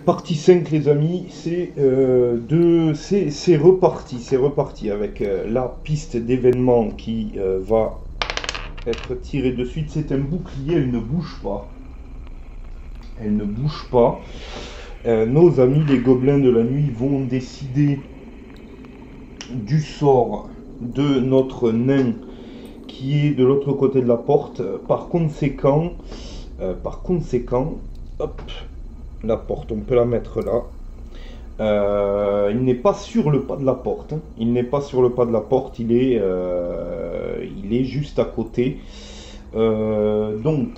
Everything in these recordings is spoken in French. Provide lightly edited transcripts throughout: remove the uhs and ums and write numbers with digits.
Partie 5 les amis, c'est reparti avec la piste d'événement qui va être tirée de suite. C'est un bouclier, elle ne bouge pas. Elle ne bouge pas. Nos amis les gobelins de la nuit vont décider du sort de notre nain qui est de l'autre côté de la porte. Par conséquent, hop, la porte, on peut la mettre là. Il n'est pas sur le pas de la porte, hein. Il n'est pas sur le pas de la porte, il est juste à côté. Donc,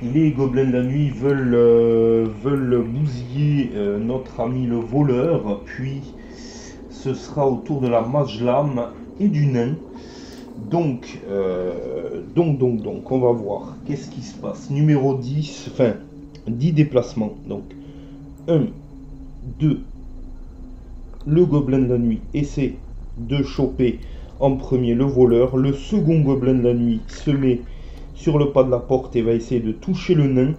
les gobelins de la nuit veulent bousiller notre ami le voleur, puis ce sera au tour de la mage lame et du nain. Donc, on va voir. Qu'est-ce qui se passe? Numéro 10, enfin, 10 déplacements. Donc, 1, 2, le gobelin de la nuit essaie de choper en premier le voleur. Le second gobelin de la nuit se met sur le pas de la porte et va essayer de toucher le nain.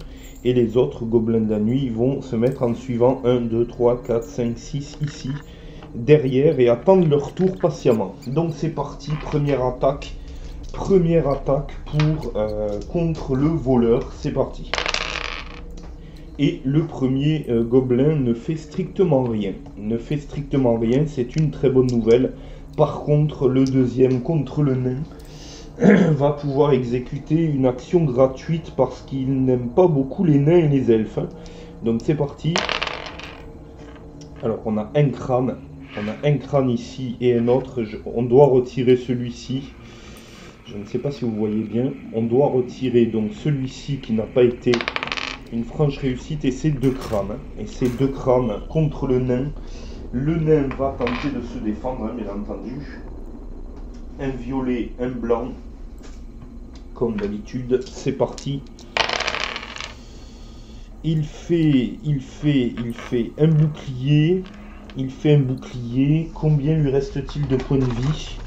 Et les autres gobelins de la nuit vont se mettre en suivant 1, 2, 3, 4, 5, 6 ici, derrière, et attendre leur tour patiemment. Donc c'est parti, première attaque pour contre le voleur, c'est parti. Et le premier gobelin ne fait strictement rien. C'est une très bonne nouvelle. Par contre, le deuxième contre le nain va pouvoir exécuter une action gratuite parce qu'il n'aime pas beaucoup les nains et les elfes, hein. Donc c'est parti. Alors on a un crâne ici et un autre. On doit retirer celui-ci. Je ne sais pas si vous voyez bien. On doit retirer donc celui-ci qui n'a pas été une franche réussite, et ces deux crânes. Et ces deux crânes contre le nain. Le nain va tenter de se défendre, hein, bien entendu. Un violet, un blanc. Comme d'habitude, c'est parti. Il fait un bouclier. Combien lui reste-t-il de points de vie?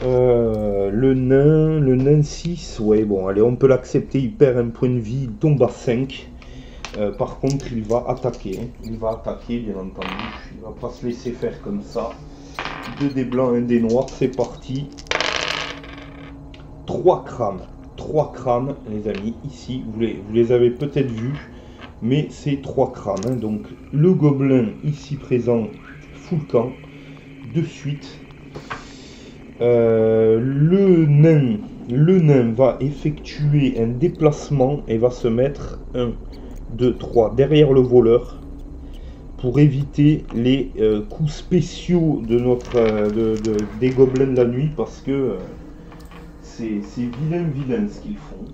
Le nain 6. Ouais, bon, allez, on peut l'accepter. Il perd un point de vie, il tombe à 5. Par contre, il va attaquer, hein. Il va attaquer, bien entendu. Il va pas se laisser faire comme ça. 2 dés blancs, 1 dé noir, c'est parti. 3 crânes, les amis. Ici, vous les avez peut-être vus, mais c'est 3 crânes, hein. Donc, le gobelin ici présent, full camp, de suite. Le nain va effectuer un déplacement et va se mettre 1, 2, 3 derrière le voleur pour éviter les coups spéciaux de des gobelins de la nuit, parce que c'est vilain ce qu'ils font.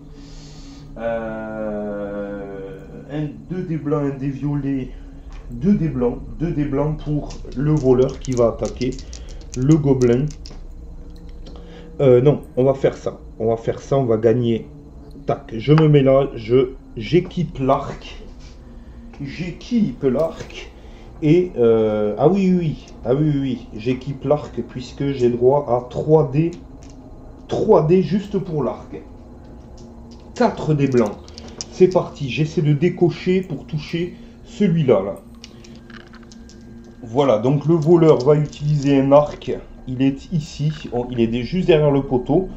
2 dés blancs, 1 dé violet, 2 dés blancs pour le voleur qui va attaquer le gobelin. Non, on va faire ça, on va gagner. Tac, je me mets là, j'équipe l'arc. Et ah oui, j'équipe l'arc puisque j'ai droit à 3 dés juste pour l'arc. 4 dés blancs. C'est parti, j'essaie de décocher pour toucher celui-là, là. Voilà, donc le voleur va utiliser un arc. Il est ici, il est juste derrière le poteau.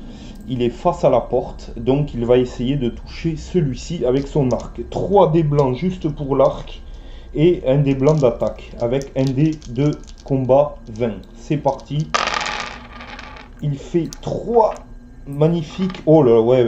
Il est face à la porte, donc il va essayer de toucher celui-ci avec son arc. 3 dés blancs juste pour l'arc et 1 dé blanc d'attaque avec 1 dé de combat 20. C'est parti. Il fait 3 magnifiques. Oh là, ouais.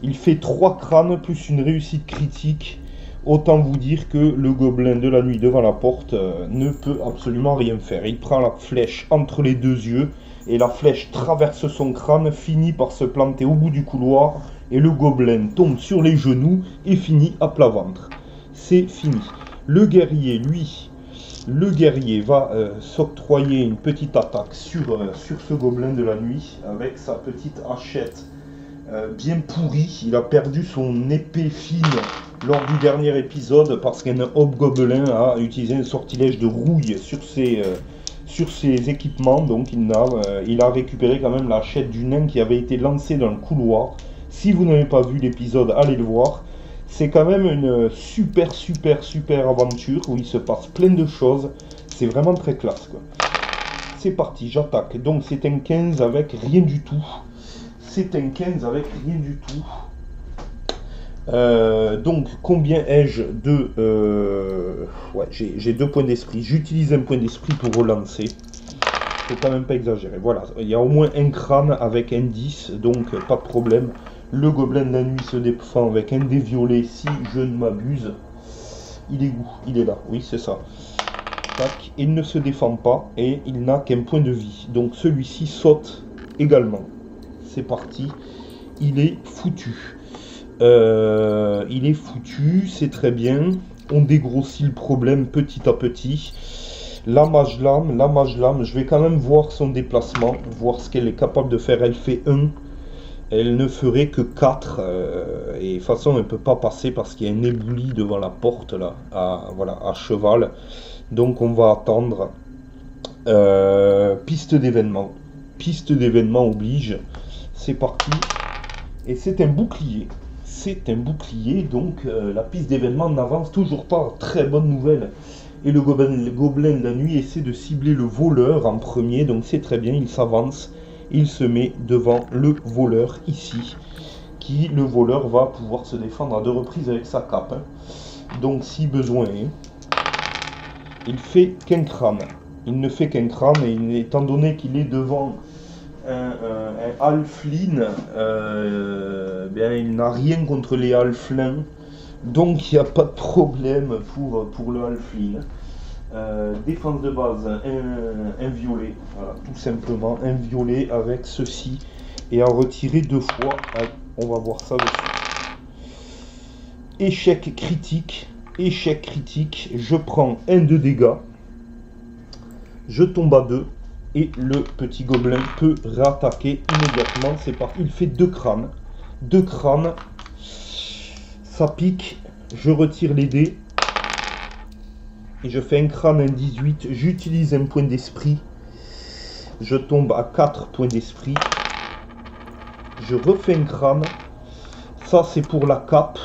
Il fait 3 crânes plus une réussite critique. Autant vous dire que le gobelin de la nuit devant la porte ne peut absolument rien faire. Il prend la flèche entre les 2 yeux et la flèche traverse son crâne, finit par se planter au bout du couloir et le gobelin tombe sur les genoux et finit à plat ventre. C'est fini. Le guerrier, lui, va s'octroyer une petite attaque sur ce gobelin de la nuit avec sa petite hachette bien pourrie. Il a perdu son épée fine lors du dernier épisode parce qu'un hobgoblin a utilisé un sortilège de rouille sur ses équipements. Donc il a récupéré quand même la hachette du nain qui avait été lancée dans le couloir. Si vous n'avez pas vu l'épisode, allez le voir. C'est quand même une super aventure où il se passe plein de choses. C'est vraiment très classe, quoi. C'est parti, j'attaque. Donc c'est un 15 avec rien du tout. C'est un 15 avec rien du tout. Donc combien ai-je de... ouais, j'ai 2 points d'esprit. J'utilise un point d'esprit pour relancer. Faut quand même pas exagérer. Voilà, il y a au moins un crâne avec un 10, donc pas de problème. Le gobelin de la nuit se défend avec un dé violet si je ne m'abuse. Il est où? Il est là, oui c'est ça. Tac. Il ne se défend pas et il n'a qu'un point de vie. Donc celui-ci saute également. C'est parti. Il est foutu. Il est foutu, c'est très bien. On dégrossit le problème petit à petit. La mage lame, je vais quand même voir son déplacement, voir ce qu'elle est capable de faire. Elle fait 1. Elle ne ferait que 4, et de toute façon elle ne peut pas passer parce qu'il y a un éboulis devant la porte là, voilà, à cheval. Donc on va attendre. Piste d'événement oblige. C'est parti. Et c'est un bouclier. C'est un bouclier, donc la piste d'événement n'avance toujours pas. Très bonne nouvelle. Et le gobelin de la nuit essaie de cibler le voleur en premier, donc c'est très bien, il s'avance. Il se met devant le voleur ici, le voleur va pouvoir se défendre à 2 reprises avec sa cape. Hein. Donc si besoin est, il fait qu'un crâne. Il ne fait qu'un crâne, et étant donné qu'il est devant un halfling, bien, il n'a rien contre les halflings, donc il n'y a pas de problème pour le halfling. Défense de base, un violet, voilà, tout simplement, un violet avec ceci, et à retirer 2 fois, on va voir ça dessus. Échec critique, je prends 1 de dégâts, je tombe à 2, et le petit gobelin peut réattaquer immédiatement, c'est parti, il fait 2 crânes, ça pique, je retire les dés, et je fais un crâne, un 18, j'utilise un point d'esprit, je tombe à 4 points d'esprit, je refais un crâne, ça c'est pour la cape,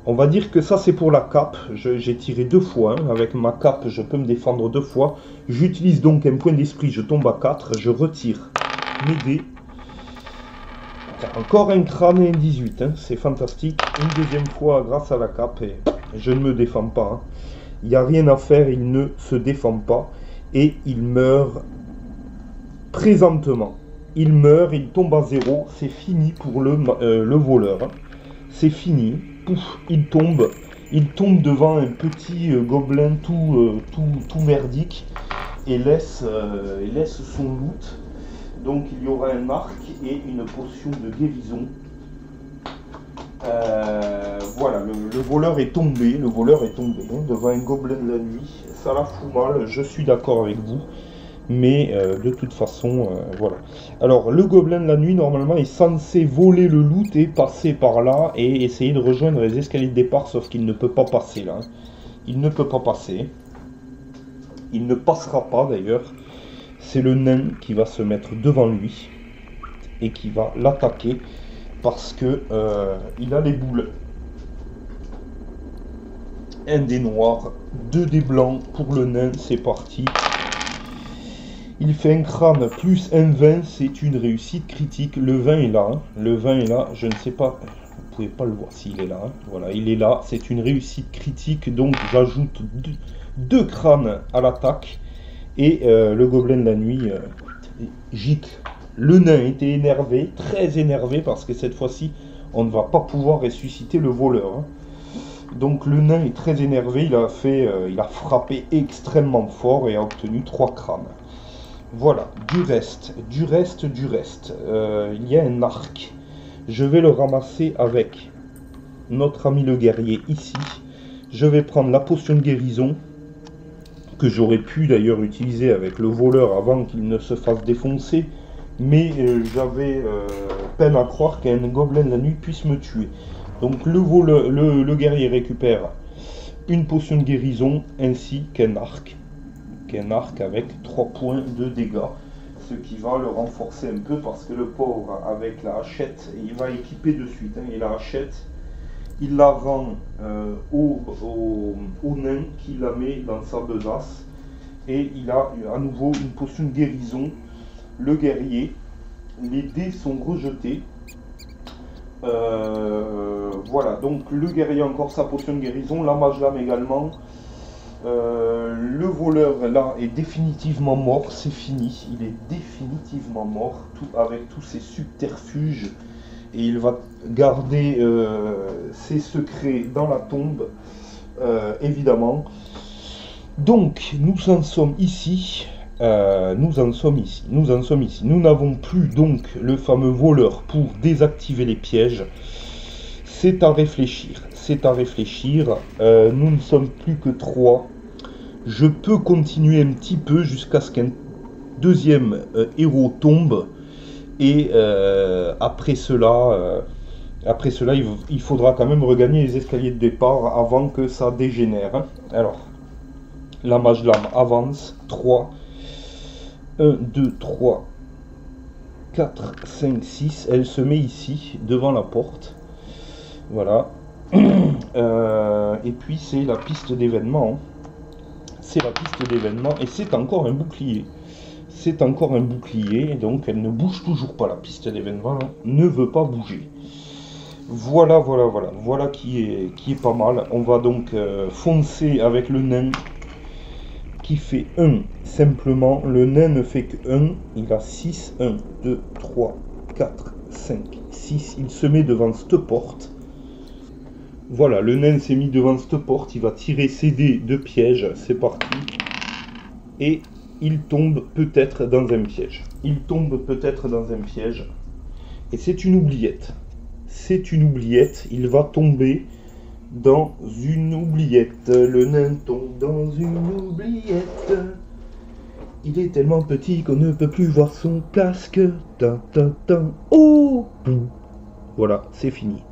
on va dire que ça c'est pour la cape, j'ai tiré 2 fois, hein. Avec ma cape je peux me défendre 2 fois, j'utilise donc un point d'esprit, je tombe à 4, je retire mes dés, encore un crâne et un 18, hein. C'est fantastique, une deuxième fois grâce à la cape, et je ne me défends pas, hein. Il n'y a rien à faire, il ne se défend pas. Et il meurt présentement. Il meurt, il tombe à 0. C'est fini pour le voleur. C'est fini. Pouf, il tombe. Il tombe devant un petit gobelin tout merdique. Et laisse son loot. Donc il y aura un arc et une potion de guérison. Voilà, le voleur est tombé, hein, devant un gobelin de la nuit. Ça la fout mal, je suis d'accord avec vous. Mais de toute façon, voilà. Alors, le gobelin de la nuit, normalement, est censé voler le loot et passer par là et essayer de rejoindre les escaliers de départ, sauf qu'il ne peut pas passer là. Il ne peut pas passer. Il ne passera pas d'ailleurs. C'est le nain qui va se mettre devant lui et qui va l'attaquer. Parce que il a les boules. Un dé noir, 2 dés blancs pour le nain, c'est parti. Il fait un crâne plus un 20, c'est une réussite critique. Le 20 est là, hein. Le 20 est là, je ne sais pas, vous pouvez pas le voir s'il est là. Hein. Voilà, il est là, c'est une réussite critique, donc j'ajoute 2 crânes à l'attaque. Et le gobelin de la nuit gicle. Le nain était énervé, très énervé, parce que cette fois-ci, on ne va pas pouvoir ressusciter le voleur. Hein. Donc le nain est très énervé, il a frappé extrêmement fort et a obtenu 3 crânes. Voilà, du reste. Il y a un arc. Je vais le ramasser avec notre ami le guerrier ici. Je vais prendre la potion de guérison, que j'aurais pu d'ailleurs utiliser avec le voleur avant qu'il ne se fasse défoncer. Mais j'avais peine à croire qu'un gobelin de la nuit puisse me tuer. Donc le guerrier récupère une potion de guérison ainsi qu'un arc. Avec 3 points de dégâts. Ce qui va le renforcer un peu parce que le pauvre avec la hachette, il va équiper de suite. Hein, et la hachette, il la rend au nain qui la met dans sa besace. Et il a à nouveau une potion de guérison. Le guerrier, les dés sont rejetés. Voilà, donc le guerrier a encore sa potion de guérison, la mage lame également. Le voleur là est définitivement mort, c'est fini, il est définitivement mort, avec tous ses subterfuges, et il va garder ses secrets dans la tombe, évidemment. Donc nous en sommes ici. Nous n'avons plus donc le fameux voleur pour désactiver les pièges. C'est à réfléchir. Nous ne sommes plus que 3. Je peux continuer un petit peu jusqu'à ce qu'un deuxième héros tombe. Et après cela, il faudra quand même regagner les escaliers de départ avant que ça dégénère. Alors, la mage lame avance. 3. 1, 2, 3, 4, 5, 6. Elle se met ici, devant la porte. Voilà. Et puis c'est la piste d'événement. C'est la piste d'événement. Et c'est encore un bouclier. C'est encore un bouclier. Donc elle ne bouge toujours pas. La piste d'événement ne veut pas bouger. Voilà. Voilà qui est pas mal. On va donc foncer avec le nain. Qui fait 1, simplement, le nain ne fait que 1, il a 6, 1, 2, 3, 4, 5, 6, il se met devant cette porte. Voilà, le nain s'est mis devant cette porte, il va tirer ses dés de piège, c'est parti. Et il tombe peut-être dans un piège. Et c'est une oubliette. Il va tomber dans une oubliette. Le nain tombe dans une oubliette. Il est tellement petit qu'on ne peut plus voir son casque. Oh! Voilà, c'est fini.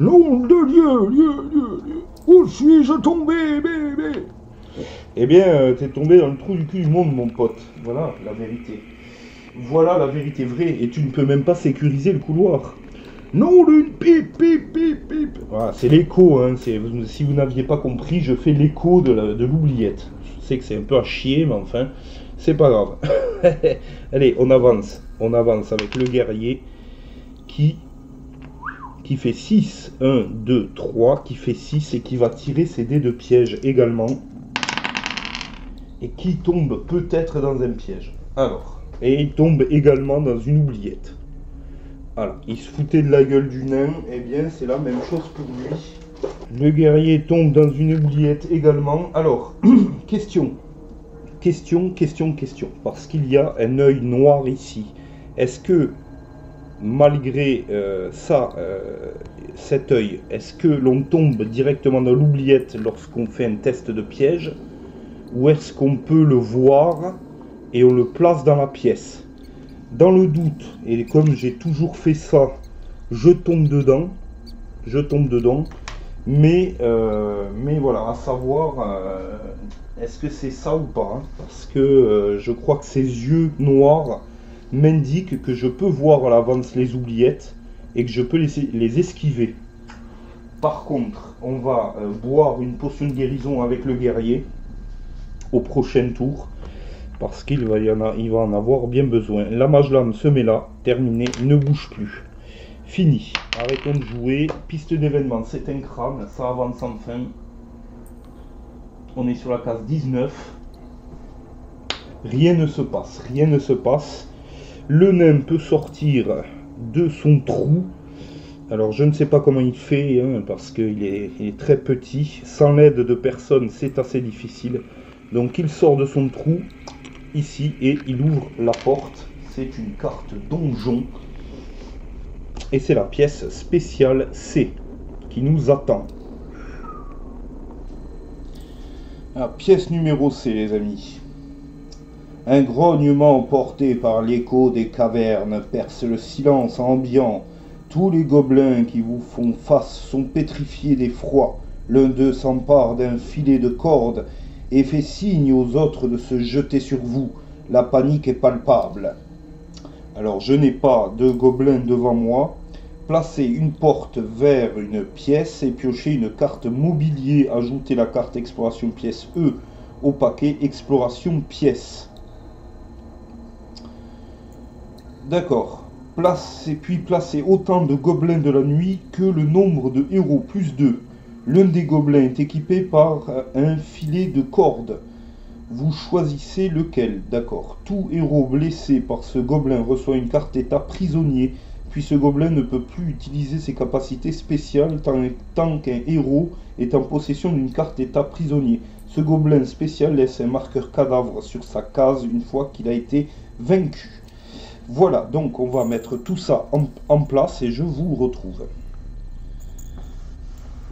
Nom de Dieu, où suis-je tombé, bébé? Eh bien, t'es tombé dans le trou du cul du monde, mon pote. Voilà la vérité. Voilà la vérité vraie. Et tu ne peux même pas sécuriser le couloir. Non, d'une pipe. Voilà, c'est l'écho, hein. Si vous n'aviez pas compris, je fais l'écho de l'oubliette. Je sais que c'est un peu à chier, mais enfin, c'est pas grave. Allez, on avance avec le guerrier qui fait 6, 1, 2, 3, qui fait 6 et qui va tirer ses dés de piège également. Et qui tombe peut-être dans un piège. Alors, et il tombe également dans une oubliette. Voilà, il se foutait de la gueule du nain, eh bien c'est la même chose pour lui. Le guerrier tombe dans une oubliette également. Alors, question, parce qu'il y a un œil noir ici. Est-ce que, malgré cet œil, est-ce que l'on tombe directement dans l'oubliette lorsqu'on fait un test de piège? Ou est-ce qu'on peut le voir et on le place dans la pièce? Dans le doute, et comme j'ai toujours fait ça, je tombe dedans, mais voilà, à savoir, est-ce que c'est ça ou pas, hein, parce que je crois que ces yeux noirs m'indiquent que je peux voir à l'avance les oubliettes, et que je peux les esquiver. Par contre, on va boire une potion de guérison avec le guerrier, au prochain tour, parce qu'il va en avoir bien besoin. La mage lame se met là, terminé, ne bouge plus. Fini. Arrêtons de jouer. Piste d'événement, c'est un crâne, ça avance enfin. On est sur la case 19. Rien ne se passe. Le nain peut sortir de son trou. Alors je ne sais pas comment il fait, hein, parce qu'il est très petit. Sans l'aide de personne, c'est assez difficile. Donc il sort de son trou. Ici, et il ouvre la porte. C'est une carte donjon et c'est la pièce spéciale C qui nous attend. La pièce numéro C, les amis. Un grognement porté par l'écho des cavernes perce le silence ambiant. Tous les gobelins qui vous font face sont pétrifiés d'effroi. L'un d'eux s'empare d'un filet de corde et fait signe aux autres de se jeter sur vous. La panique est palpable. Alors, je n'ai pas de gobelins devant moi, Placez une porte vers une pièce et piochez une carte mobilier. Ajoutez la carte exploration pièce E au paquet exploration pièce. D'accord. Placez autant de gobelins de la nuit que le nombre de héros plus 2. L'un des gobelins est équipé par un filet de corde. Vous choisissez lequel. D'accord. Tout héros blessé par ce gobelin reçoit une carte état prisonnier. Puis ce gobelin ne peut plus utiliser ses capacités spéciales tant qu'un héros est en possession d'une carte état prisonnier. Ce gobelin spécial laisse un marqueur cadavre sur sa case une fois qu'il a été vaincu. Voilà, donc on va mettre tout ça en place et je vous retrouve.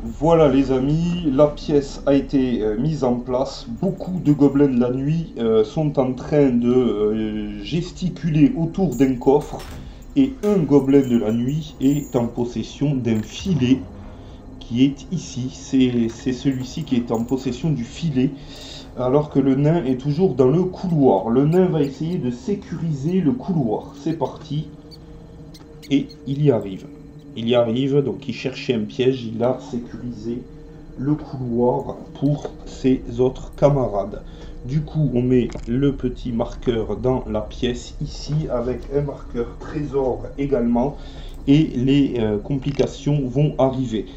Voilà les amis, la pièce a été mise en place. Beaucoup de gobelins de la nuit sont en train de gesticuler autour d'un coffre. Et un gobelin de la nuit est en possession d'un filet qui est ici. C'est celui-ci qui est en possession du filet. Alors que le nain est toujours dans le couloir. Le nain va essayer de sécuriser le couloir. C'est parti. Et il y arrive. Il y arrive, donc il cherchait un piège. Il a sécurisé le couloir pour ses autres camarades. Du coup, on met le petit marqueur dans la pièce ici, avec un marqueur trésor également. Et les complications vont arriver.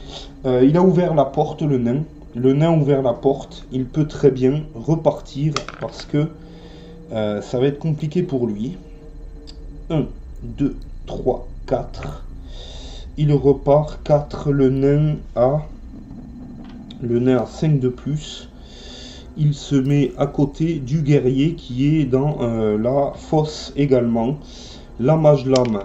Il a ouvert la porte, le nain. Le nain a ouvert la porte, il peut très bien repartir parce que ça va être compliqué pour lui. 1, 2, 3, 4. Il repart 4, le nain a 5 de plus. Il se met à côté du guerrier qui est dans la fosse également. La mage lame.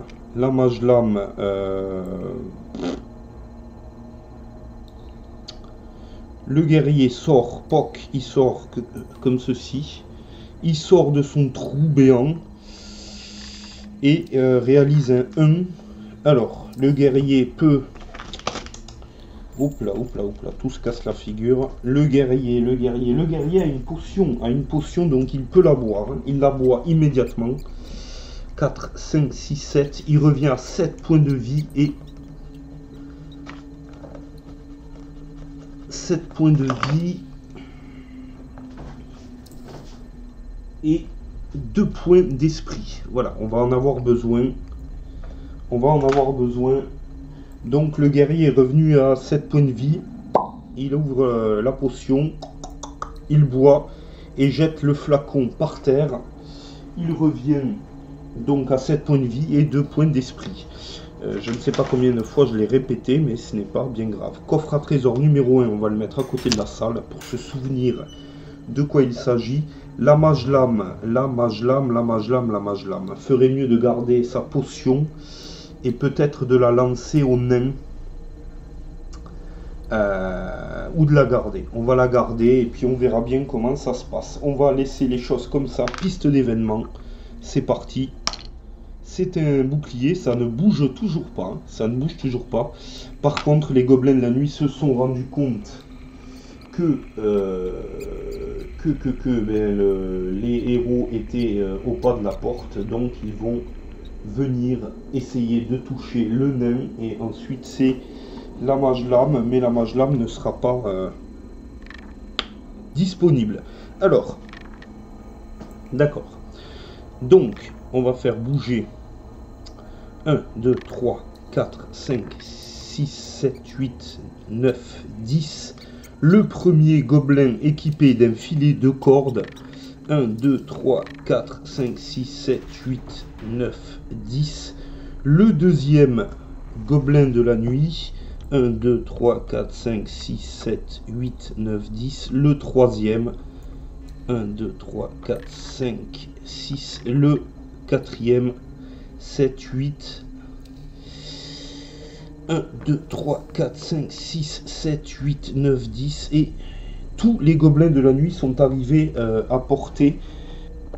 Le guerrier sort, poc, il sort comme ceci. Il sort de son trou béant et réalise un 1. Alors, le guerrier peut... Oups là, tout se casse la figure. Le guerrier a une potion, donc il peut la boire. Il la boit immédiatement. 4, 5, 6, 7. Il revient à 7 points de vie et 7 points de vie et 2 points d'esprit. Voilà, on va en avoir besoin. Donc le guerrier est revenu à 7 points de vie. Il ouvre la potion. Il boit et jette le flacon par terre. Il revient donc à 7 points de vie et 2 points d'esprit. Je ne sais pas combien de fois je l'ai répété, mais ce n'est pas bien grave. Coffre à trésor numéro 1, on va le mettre à côté de la salle pour se souvenir de quoi il s'agit. La mage lame ferait mieux de garder sa potion et peut-être de la lancer au nain. Ou de la garder. On va la garder et puis on verra bien comment ça se passe. On va laisser les choses comme ça, piste d'événement. C'est parti. C'est un bouclier, ça ne bouge toujours pas. Par contre, les gobelins de la nuit se sont rendus compte que les héros étaient au pas de la porte. Donc ils vont venir essayer de toucher le nain. Et ensuite c'est la mage lame. Mais la mage lame ne sera pas disponible. Alors, d'accord. Donc, on va faire bouger 1, 2, 3, 4, 5, 6, 7, 8, 9, 10. Le premier gobelin équipé d'un filet de corde. 1, 2, 3, 4, 5, 6, 7, 8, 9, 10. Le deuxième gobelin de la nuit. 1, 2, 3, 4, 5, 6, 7, 8, 9, 10. Le troisième. 1, 2, 3, 4, 5, 6. Le quatrième. 7, 8. 1, 2, 3, 4, 5, 6, 7, 8, 9, 10. Et tous les gobelins de la nuit sont arrivés à portée.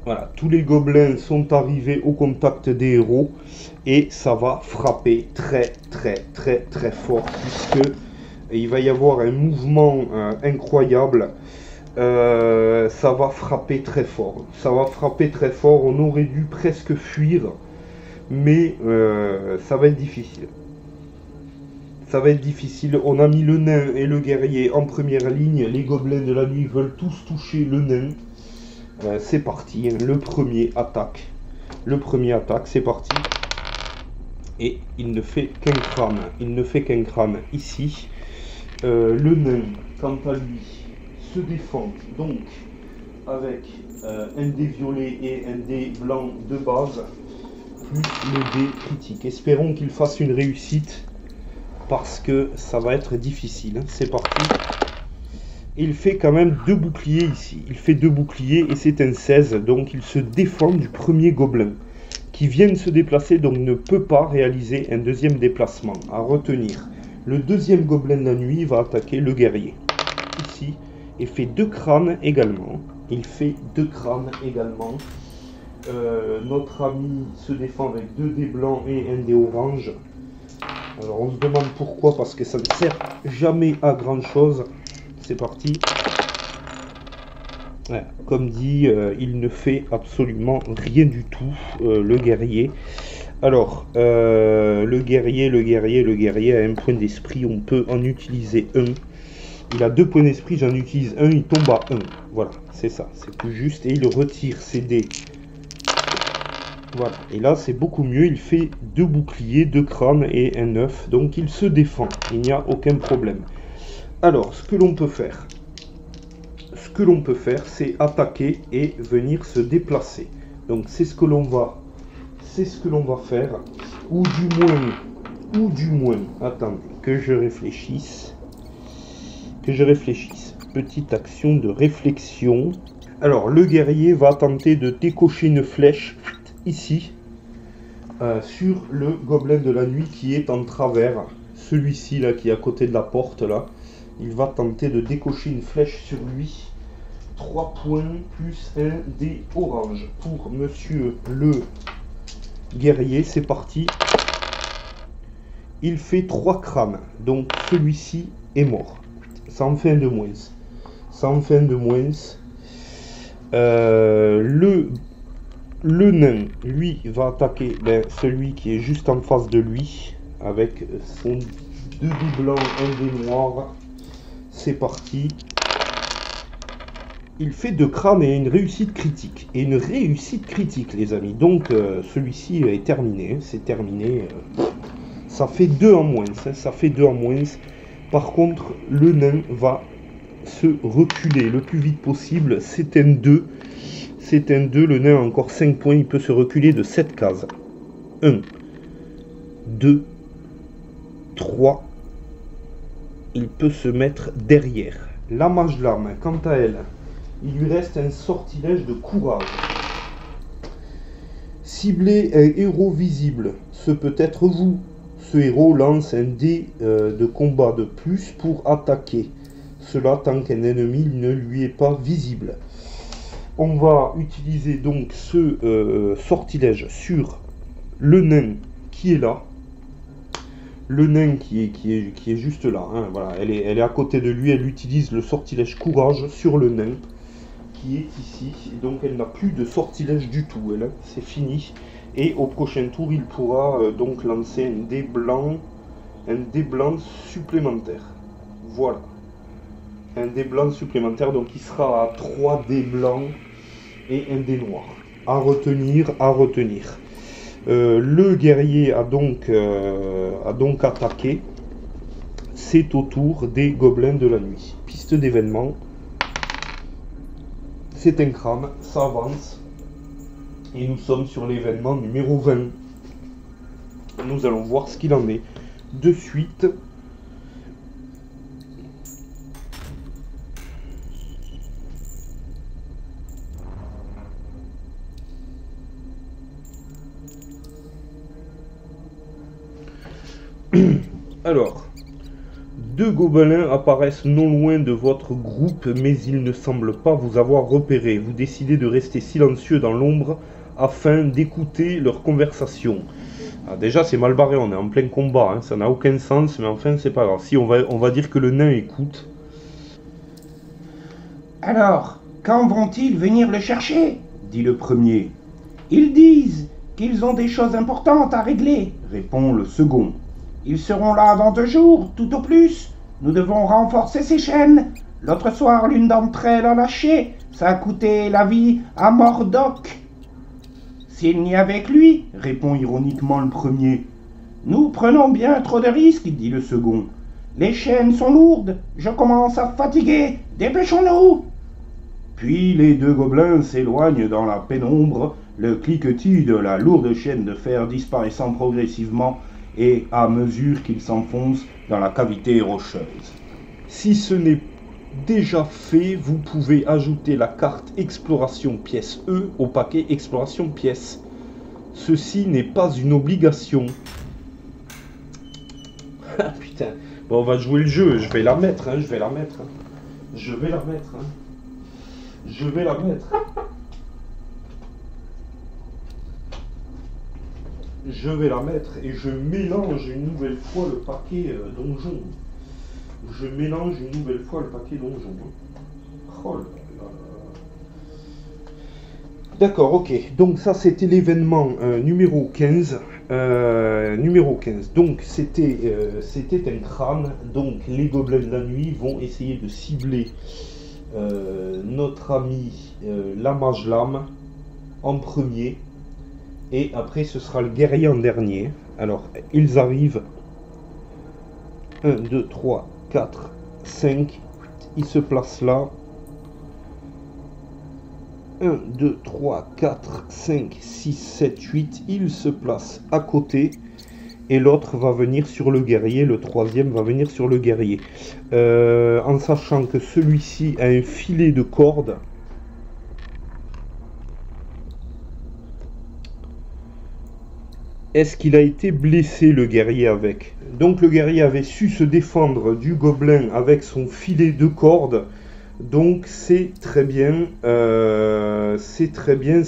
Voilà, tous les gobelins sont arrivés au contact des héros. Et ça va frapper très fort. Puisque il va y avoir un mouvement incroyable. Ça va frapper très fort. On aurait dû presque fuir. Mais ça va être difficile. Ça va être difficile. On a mis le nain et le guerrier en première ligne. Les gobelins de la nuit veulent tous toucher le nain. C'est parti. Le premier attaque. Le premier attaque, c'est parti. Et il ne fait qu'un crâne. Il ne fait qu'un crâne ici. Le nain, quant à lui, se défend donc avec un dé violet et un dé blanc de base, plus le dé critique. Espérons qu'il fasse une réussite, parce que ça va être difficile. C'est parti. Il fait quand même 2 boucliers ici. Il fait 2 boucliers et c'est un 16. Donc il se défend du premier gobelin, qui vient de se déplacer, donc ne peut pas réaliser un deuxième déplacement. À retenir. Le deuxième gobelin de la nuit va attaquer le guerrier. Ici. Et fait 2 crânes également. Il fait 2 crânes également. Notre ami se défend avec 2 dés blancs et un dé orange. Alors on se demande pourquoi, parce que ça ne sert jamais à grand chose. C'est parti. Ouais, comme dit, il ne fait absolument rien du tout, le guerrier. Alors, le guerrier a un point d'esprit, on peut en utiliser un. Il a 2 points d'esprit, j'en utilise un, il tombe à 1. Voilà, c'est ça, c'est plus juste. Et il retire ses dés. Voilà, et là c'est beaucoup mieux, il fait 2 boucliers, 2 crânes et un 9. Donc il se défend, il n'y a aucun problème. Alors, ce que l'on peut faire, c'est attaquer et venir se déplacer. Donc c'est ce que l'on va faire, ou du moins, attendez, que je réfléchisse. Petite action de réflexion. Alors, le guerrier va tenter de décocher une flèche ici, sur le gobelin de la nuit qui est en travers. Celui-ci là, qui est à côté de la porte là. Il va tenter de décocher une flèche sur lui. 3 points plus un dé orange pour monsieur le guerrier. C'est parti. Il fait 3 crânes. Donc celui-ci est mort. Ça en fait un de moins. Le nain, lui, va attaquer celui qui est juste en face de lui. Avec son 2 dés blancs, un dé noir. C'est parti. Il fait 2 crânes et une réussite critique. Les amis. Donc, celui-ci est terminé. C'est terminé. Ça fait 2 en moins. Par contre, le nain va se reculer le plus vite possible. C'est un 2. Le nain a encore 5 points. Il peut se reculer de 7 cases. 1, 2, 3. Il peut se mettre derrière. La mage lame, quant à elle, il lui reste un sortilège de courage. Cibler un héros visible, ce peut être vous. Ce héros lance un dé de combat de plus pour attaquer. Cela tant qu'un ennemi ne lui est pas visible. On va utiliser donc ce sortilège sur le nain qui est là. Le nain qui est juste là, hein, voilà, elle est à côté de lui, elle utilise le sortilège courage sur le nain qui est ici, et donc elle n'a plus de sortilège du tout, elle, c'est fini, et au prochain tour il pourra donc lancer un dé blanc supplémentaire, voilà, un dé blanc supplémentaire, donc il sera à 3 dés blancs et un dé noir, à retenir. Le guerrier a donc attaqué. C'est au tour des gobelins de la nuit. Piste d'événement. C'est un crâne, ça avance. Et nous sommes sur l'événement numéro 20. Nous allons voir ce qu'il en est de suite. Alors, 2 gobelins apparaissent non loin de votre groupe, mais ils ne semblent pas vous avoir repéré. Vous décidez de rester silencieux dans l'ombre afin d'écouter leur conversation. Ah, déjà, c'est mal barré, on est en plein combat, hein, ça n'a aucun sens, mais enfin, c'est pas grave. Si, on va dire que le nain écoute. Alors, quand vont-ils venir le chercher ? Dit le premier. Ils disent qu'ils ont des choses importantes à régler, répond le second. Ils seront là dans 2 jours, tout au plus. Nous devons renforcer ces chaînes. L'autre soir, l'une d'entre elles a lâché. Ça a coûté la vie à Mordoc. S'il n'y avait que lui, répond ironiquement le premier. Nous prenons bien trop de risques, dit le second. Les chaînes sont lourdes, je commence à fatiguer, dépêchons-nous. Puis les 2 gobelins s'éloignent dans la pénombre, le cliquetis de la lourde chaîne de fer disparaissant progressivement et à mesure qu'ils s'enfoncent dans la cavité rocheuse. Si ce n'est déjà fait, vous pouvez ajouter la carte exploration pièce E au paquet exploration pièce. Ceci n'est pas une obligation. Ah putain. Bon, on va jouer le jeu, je vais la mettre, hein, je vais la mettre. Je vais la mettre. Je vais la mettre et je mélange une nouvelle fois le paquet donjon. Oh là là. D'accord, ok. Donc ça c'était l'événement numéro 15. Donc c'était un crâne. Donc les gobelins de la nuit vont essayer de cibler notre ami la mage lame en premier. Et après ce sera le guerrier en dernier. Alors ils arrivent. 1, 2, 3, 4, 5. Ils se placent là. 1, 2, 3, 4, 5, 6, 7, 8. Il se place à côté. Et l'autre va venir sur le guerrier. Le troisième va venir sur le guerrier. En sachant que celui-ci a un filet de corde. Est-ce qu'il a été blessé, le guerrier, avec? Donc le guerrier avait su se défendre du gobelin avec son filet de corde. Donc c'est très bien. C'est très bien.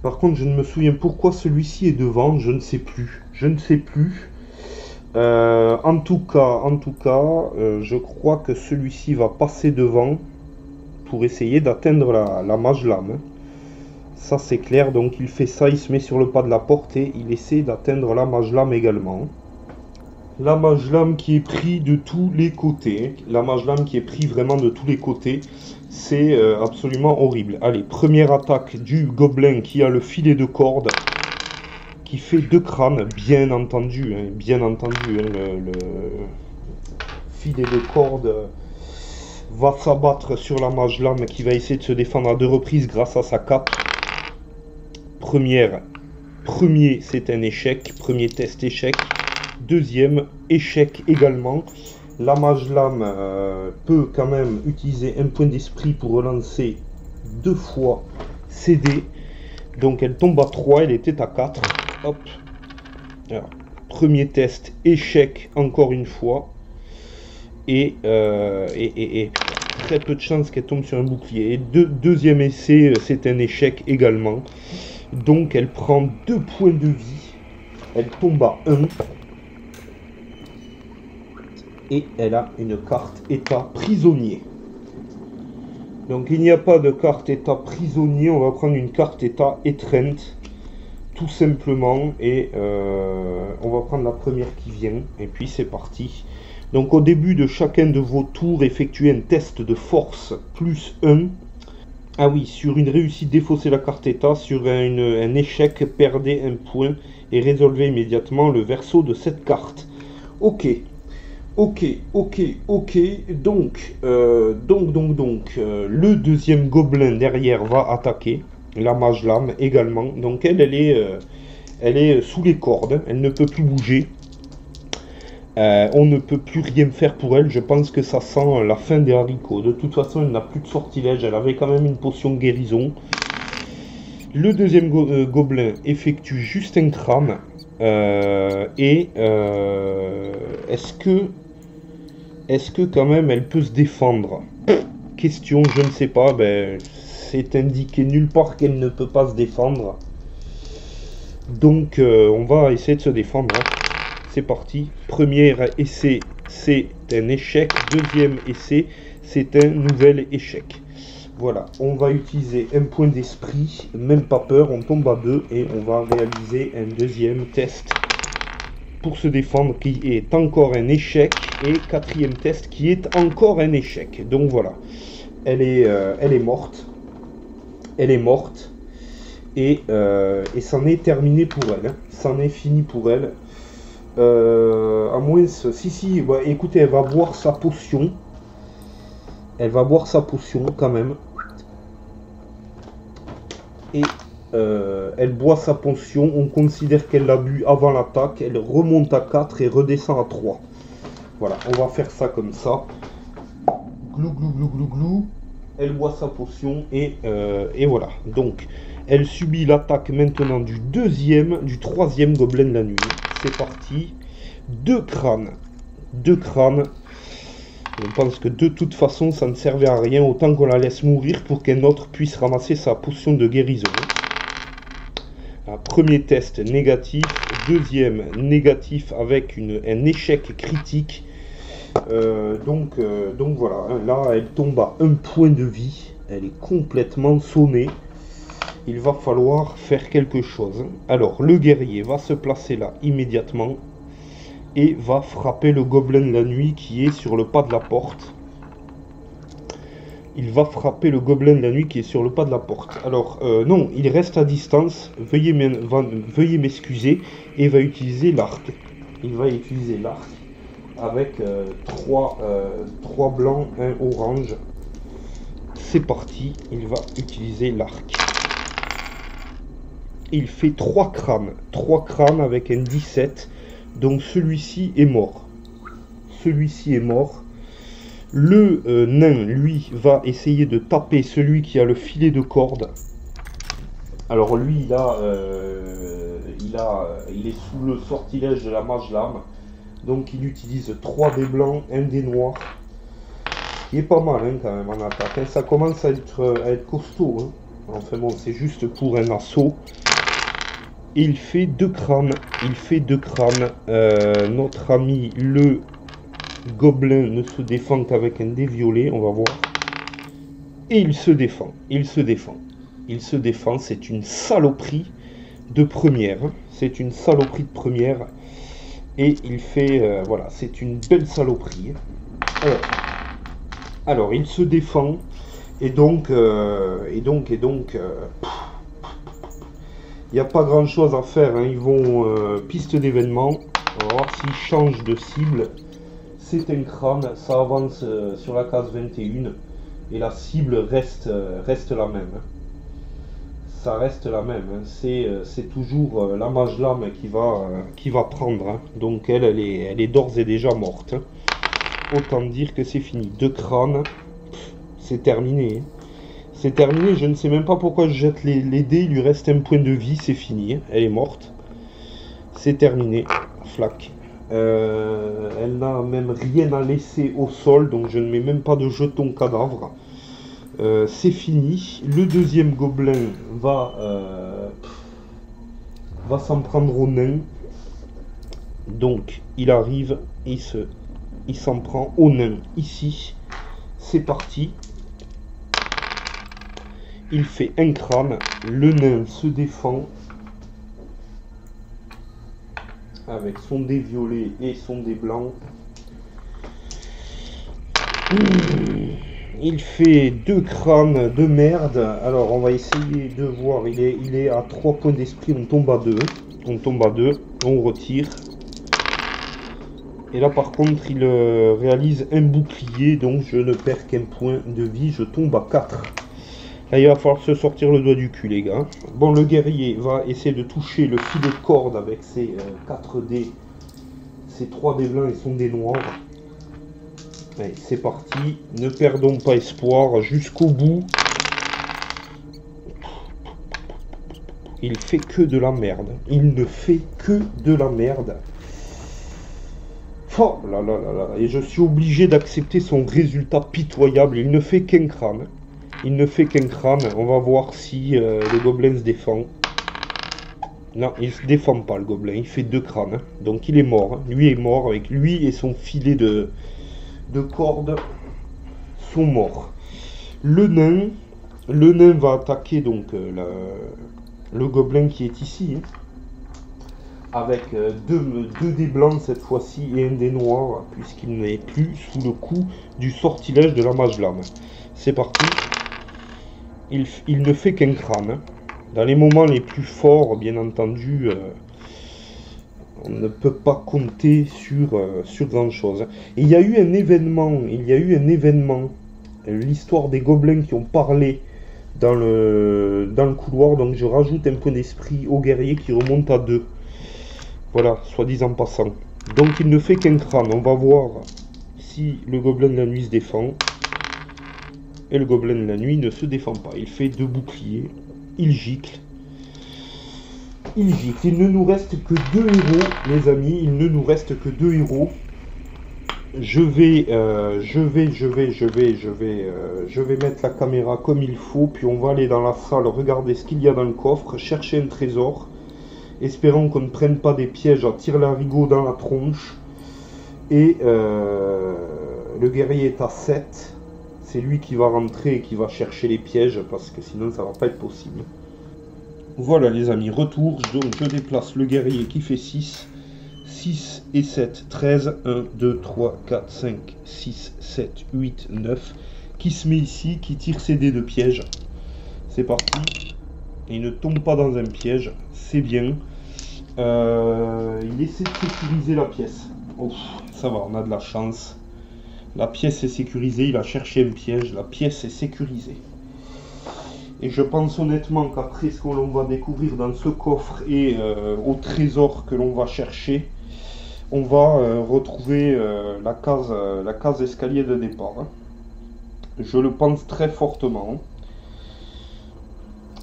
Par contre, je ne me souviens pourquoi celui-ci est devant. Je ne sais plus. En tout cas, je crois que celui-ci va passer devant pour essayer d'atteindre la mage lame. Ça c'est clair, donc il fait ça, il se met sur le pas de la porte et il essaie d'atteindre la mage lame également. La mage lame qui est pris de tous les côtés. La mage lame qui est pris vraiment de tous les côtés. C'est absolument horrible. Allez, première attaque du gobelin qui a le filet de corde. Qui fait 2 crânes, bien entendu. Le filet de corde va s'abattre sur la mage lame qui va essayer de se défendre à 2 reprises grâce à sa cape. Premier, c'est un échec. Premier test échec. Deuxième, échec également. La mage lame peut quand même utiliser un point d'esprit pour relancer 2 fois ses dés. Donc elle tombe à 3, elle était à 4. Hop. Alors, premier test, échec encore une fois. Et très peu de chances qu'elle tombe sur un bouclier. Et deuxième essai, c'est un échec également. Donc elle prend 2 points de vie. Elle tombe à 1. Et elle a une carte état prisonnier. Donc il n'y a pas de carte état prisonnier. On va prendre une carte état étreinte. Tout simplement. Et on va prendre la première qui vient. Et puis c'est parti. Donc au début de chacun de vos tours, effectuez un test de force plus 1. Ah oui, sur une réussite, défaussez la carte état. Sur un échec, perdez un point et résolvez immédiatement le verso de cette carte. Ok. Donc, le deuxième gobelin derrière va attaquer. La mage lame également. Donc elle est sous les cordes. Elle ne peut plus bouger. On ne peut plus rien faire pour elle. Je pense que ça sent la fin des haricots. De toute façon, elle n'a plus de sortilège. Elle avait quand même une potion guérison. Le deuxième gobelin effectue juste un crâne. Est-ce que quand même elle peut se défendre? Question, je ne sais pas. C'est indiqué nulle part qu'elle ne peut pas se défendre. Donc on va essayer de se défendre. C'est parti. Premier essai, c'est un échec. Deuxième essai, c'est un nouvel échec. Voilà, on va utiliser un point d'esprit, même pas peur, on tombe à 2 et on va réaliser un deuxième test pour se défendre qui est encore un échec et quatrième test qui est encore un échec. Donc voilà, elle est morte, elle est morte et c'en est terminé pour elle, c'en est fini pour elle. À moins, si, bah, écoutez, elle va boire sa potion. Elle va boire sa potion quand même. Et elle boit sa potion. On considère qu'elle l'a bu avant l'attaque. Elle remonte à 4 et redescend à 3. Voilà, on va faire ça comme ça. Glou, glou, glou, glou, glou. Elle boit sa potion et voilà. Donc, elle subit l'attaque maintenant du troisième gobelin de la nuit. C'est parti. 2 crânes. 2 crânes. Je pense que de toute façon, ça ne servait à rien. Autant qu'on la laisse mourir pour qu'un autre puisse ramasser sa potion de guérison. Premier test négatif. Deuxième négatif avec un échec critique. Donc voilà. Là, elle tombe à 1 point de vie. Elle est complètement sonnée. Il va falloir faire quelque chose. Alors, le guerrier va se placer là immédiatement et va frapper le gobelin de la nuit qui est sur le pas de la porte. Il va frapper le gobelin de la nuit qui est sur le pas de la porte. Alors, non, il reste à distance. Veuillez m'excuser et va utiliser l'arc. Il va utiliser l'arc avec 3 blancs, 1 orange. C'est parti, il va utiliser l'arc. Il fait 3 crânes. 3 crânes avec un 17. Donc celui-ci est mort. Celui-ci est mort. Le nain, lui, va essayer de taper celui qui a le filet de corde. Alors lui, il est sous le sortilège de la mage lame. Donc il utilise 3 dés blancs, 1 dé noir. Il est pas mal hein, quand même en attaque. Hein. Ça commence à être costaud. Hein. Enfin bon, c'est juste pour un assaut. Il fait 2 crânes. Il fait 2 crânes. Notre ami le gobelin ne se défend qu'avec un dé violet. On va voir. Et il se défend. Il se défend. Il se défend. C'est une saloperie de première. C'est une saloperie de première. Et il fait... voilà, c'est une belle saloperie. Alors, il se défend. Et donc... il n'y a pas grand chose à faire, hein. Ils vont piste d'événements. On va voir s'ils changent de cible. C'est un crâne, ça avance sur la case 21. Et la cible reste la même. Hein. Ça reste la même. Hein. C'est toujours la mage lame qui va prendre. Hein. Donc elle est d'ores et déjà morte. Hein. Autant dire que c'est fini. 2 crânes, c'est terminé. Hein. C'est terminé, je ne sais même pas pourquoi je jette les dés, il lui reste 1 point de vie, c'est fini, elle est morte. C'est terminé, flac. Elle n'a même rien à laisser au sol, donc je ne mets même pas de jeton cadavre. C'est fini, le deuxième gobelin va s'en prendre au nain. Donc il arrive, il s'en prend au nain, ici. C'est parti. Il fait un crâne, le nain se défend avec son dé violet et son dé blanc. Il fait 2 crânes de merde. Alors on va essayer de voir, il est à 3 points d'esprit, on tombe à 2. On tombe à 2, on retire. Et là par contre il réalise un bouclier, donc je ne perds qu'un point de vie, je tombe à 4. Là, il va falloir se sortir le doigt du cul, les gars. Bon, le guerrier va essayer de toucher le filet de corde avec ses 4 dés, ses 3 dés blancs et son dé noir. Allez, c'est parti. Ne perdons pas espoir jusqu'au bout. Il fait que de la merde. Il ne fait que de la merde. Oh là là là là. Et je suis obligé d'accepter son résultat pitoyable. Il ne fait qu'un crâne. Il ne fait qu'un crâne. On va voir si le gobelin se défend. Non, il se défend pas le gobelin. Il fait 2 crânes. Donc il est mort. Lui est mort avec lui et son filet de corde sont morts. Le nain, Le nain va attaquer donc le gobelin qui est ici, hein, avec deux dés blancs cette fois-ci et un dé noir, puisqu'il n'est plus sous le coup du sortilège de la mage lame. C'est parti. Il ne fait qu'un crâne. Dans les moments les plus forts, bien entendu, on ne peut pas compter sur grand chose. Et il y a eu un événement, l'histoire des gobelins qui ont parlé dans le couloir, donc je rajoute un point d'esprit au guerrier qui remonte à 2. Voilà, soit dit en passant. Donc il ne fait qu'un crâne, on va voir si le gobelin de la nuit se défend. Et le gobelin de la nuit ne se défend pas, il fait 2 boucliers, il gicle. Il ne nous reste que 2 héros, les amis, il ne nous reste que 2 héros. Je vais mettre la caméra comme il faut, puis on va aller dans la salle, regarder ce qu'il y a dans le coffre, chercher un trésor, espérant qu'on ne prenne pas des pièges à tire-larigot dans la tronche. Et le guerrier est à 7, c'est lui qui va rentrer et qui va chercher les pièges, parce que sinon ça va pas être possible. Voilà les amis, retour, donc je déplace le guerrier qui fait 6. 6 et 7, 13, 1, 2, 3, 4, 5, 6, 7, 8, 9, qui se met ici, qui tire ses dés de piège. C'est parti. Et il ne tombe pas dans un piège, c'est bien. Il essaie de sécuriser la pièce. Oh, ça va, on a de la chance. La pièce est sécurisée, il a cherché un piège, la pièce est sécurisée. Et je pense honnêtement qu'après ce que l'on va découvrir dans ce coffre et au trésor que l'on va chercher, on va retrouver la case escalier de départ. Hein. Je le pense très fortement.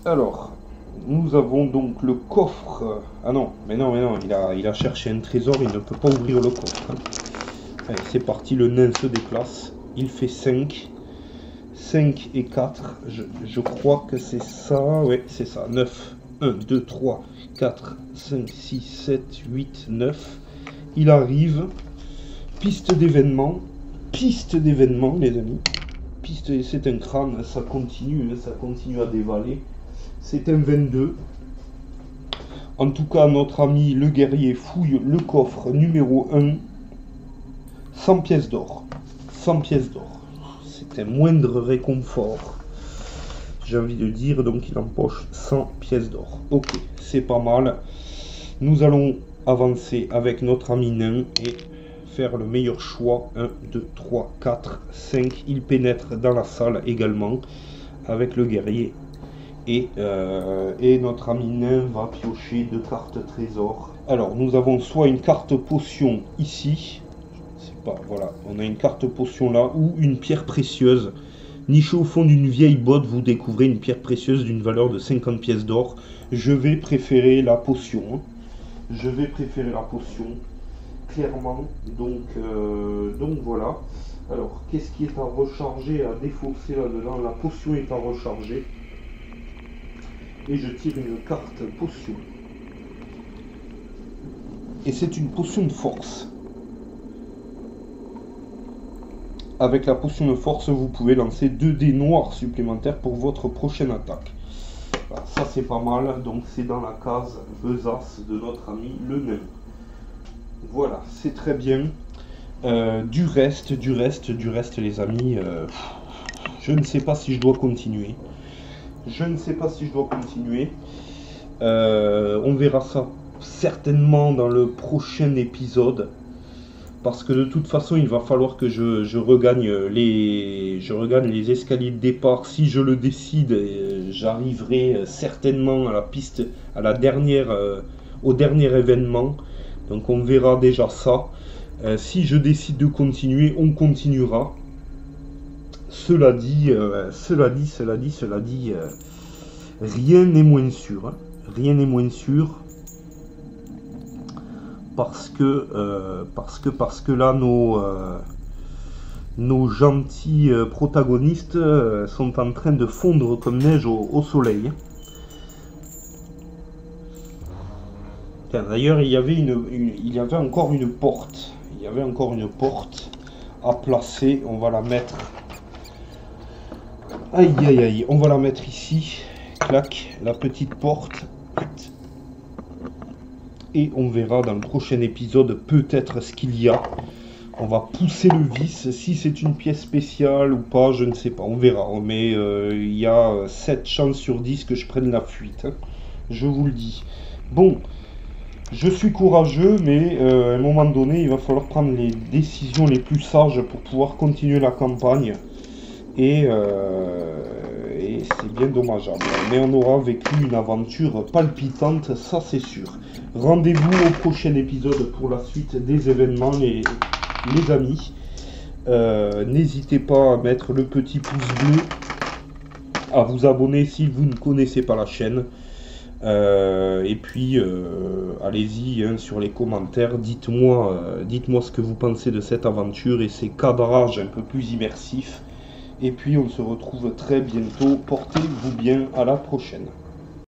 Alors, nous avons donc le coffre. Ah non, mais non, il a cherché un trésor, il ne peut pas ouvrir le coffre. Hein. Allez, c'est parti, le nain se déplace. Il fait 5. 5 et 4, je crois que c'est ça, ouais, c'est ça, 9, 1, 2, 3, 4, 5, 6, 7, 8, 9, il arrive, piste d'événement, les amis, c'est un crâne, ça continue à dévaler, c'est un 22, en tout cas notre ami le guerrier fouille le coffre numéro 1, 100 pièces d'or, 100 pièces d'or. C'est un moindre réconfort, j'ai envie de dire, donc il empoche 100 pièces d'or. Ok, c'est pas mal. Nous allons avancer avec notre ami nain et faire le meilleur choix. 1, 2, 3, 4, 5. Il pénètre dans la salle également avec le guerrier. Et notre ami nain va piocher 2 cartes trésor. Alors, nous avons soit une carte potion ici. Voilà, on a une carte potion là, ou une pierre précieuse. Nichée au fond d'une vieille botte, vous découvrez une pierre précieuse d'une valeur de 50 pièces d'or. Je vais préférer la potion. Clairement. Donc voilà. Alors, qu'est-ce qui est à recharger, à défausser là-dedans? La potion est à recharger. Et je tire une carte potion. Et c'est une potion de force. Avec la potion de force, vous pouvez lancer 2 dés noirs supplémentaires pour votre prochaine attaque. Voilà, ça c'est pas mal, donc c'est dans la case besace de notre ami le nain. Voilà, c'est très bien. Du reste les amis, je ne sais pas si je dois continuer. On verra ça certainement dans le prochain épisode. Parce que de toute façon, il va falloir que je regagne les escaliers de départ. Si je le décide, j'arriverai certainement à la piste, au dernier événement. Donc on verra déjà ça. Si je décide de continuer, on continuera. Cela dit, rien n'est moins sûr. Hein. Rien n'est moins sûr. Parce que là nos gentils protagonistes sont en train de fondre comme neige au soleil. D'ailleurs, il y avait encore une porte. Il y avait encore une porte à placer. On va la mettre Aïe aïe aïe, on va la mettre ici. Clac, la petite porte. Et on verra dans le prochain épisode peut-être ce qu'il y a. On va pousser le vis, si c'est une pièce spéciale ou pas, je ne sais pas, on verra. Mais il y a 7 chances sur 10 que je prenne la fuite, hein. Je vous le dis. Bon, je suis courageux, mais à un moment donné, il va falloir prendre les décisions les plus sages pour pouvoir continuer la campagne. Et c'est bien dommageable. Mais on aura vécu une aventure palpitante, ça c'est sûr. Rendez-vous au prochain épisode pour la suite des événements, les amis. N'hésitez pas à mettre le petit pouce bleu, à vous abonner si vous ne connaissez pas la chaîne. Et puis allez-y hein, sur les commentaires, dites-moi ce que vous pensez de cette aventure et ces cadrages un peu plus immersifs. Et puis on se retrouve très bientôt, portez-vous bien, à la prochaine.